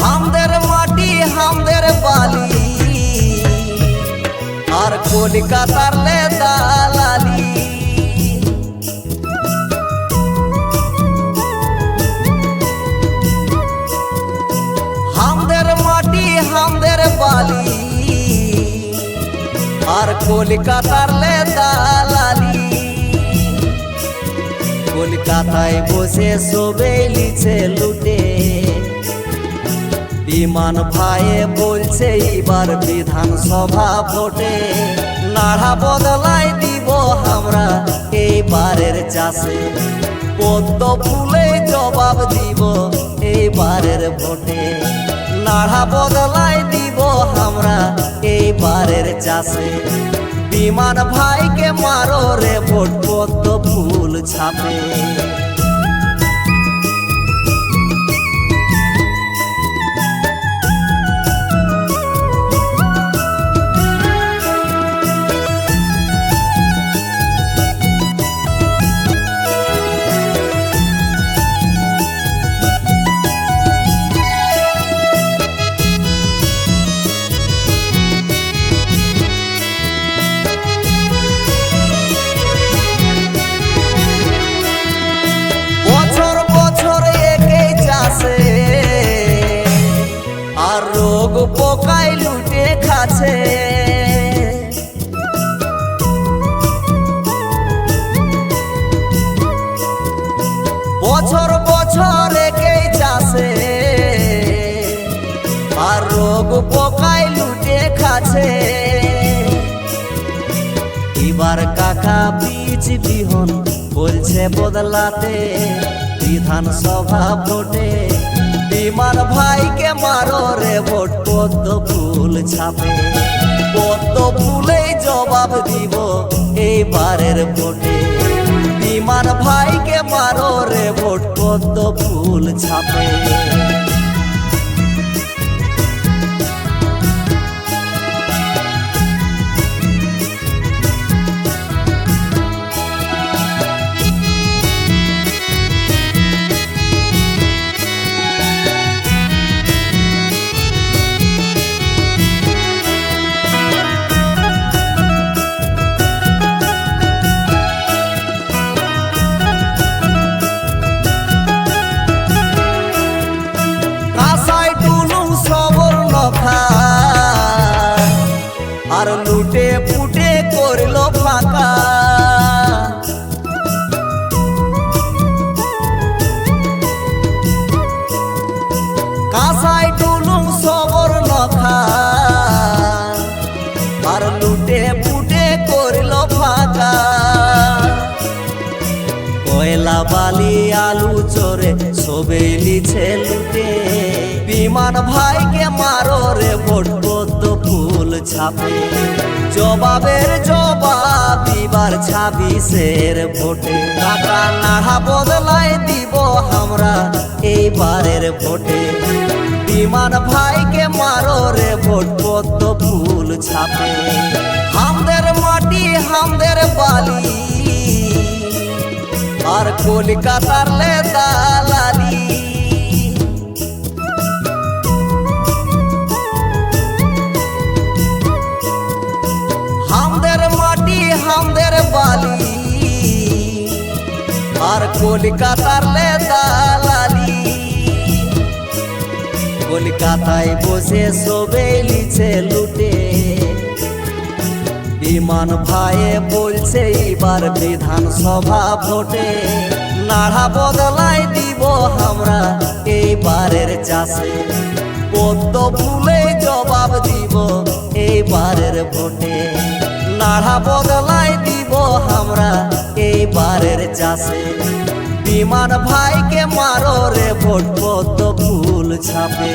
হামদের মাটি হামদের বালি আর কলকাতার লে দালালি। হামদের মাটি হামদের বালি আর কলকাতার লে দালালি। কলকাতায় বসে সবে লিছে লুটে, বিমান ভাইয়ে বলছে এবার বিধানসভা ভোটে নাড়া বদলাই দিব আমরা এইবারের চাষে। পদ্ম ফুলে জবাব দিব এইবারের ভোটে নাড়া বদলাই দিব আমরা এইবারের চাষে। বিমান ভাইকে মারো রে ভোট পদ্ম ফুল ছাপে। আর রোগ পোকায় লুটে খাচ্ছে, বছর বছর একই চাষে আর রোগ পোকায় লুটে খাচ্ছে। এবার কাকা বীজ বিহন বলছে বদলাতে বিধানসভা ভোটে। বিমান ভাইকে মারো রে ভোট পদ্ম ফুল ছাপে। পদ্ম ফুলেই জবাব দিব এইবারের ভোটে। বিমান ভাইকে মারো রে ভোট পদ্ম ফুল ছাপে। আর লুটে পুটে করল ফাঁকা, কাঁসাই টুলুং সবর নখা আর লুটে পুটে করল ফাঁকা। কয়লা বালি আলু চোরে সবে লিছে লুটে। বিমান ভাইকে মারো রে ভোট পদ্ম ফুল ছাপে। জবাবের জবাব এবার 26-এর ভোটে কাকা নাড়া বদলাই দিব আমরা এইবারের ভোটে। বিমান ভাইকে মারো রে ভোট পদ্ম ফুল ছাপে। হামদের মাটি হামদের বালি আর কলকাতার লে দালালি। হামদের মাটি হামদের বালি আর কলকাতার লে দালালি। কলকাতায় বসে সবে লিছে লুটে, বিমান ভাইয়ে বলছে এবার বিধানসভা ভোটে নাড়া বদলাই দিব আমরা এইবারের চাষে। পদ্ম ফুলে জবাব দিব এইবারের ভোটে নাড়া বদলাই দিব আমরা এইবারের চাষে। বিমান ভাইকে মারো রে ভোট পদ্ম ফুল ছাপে।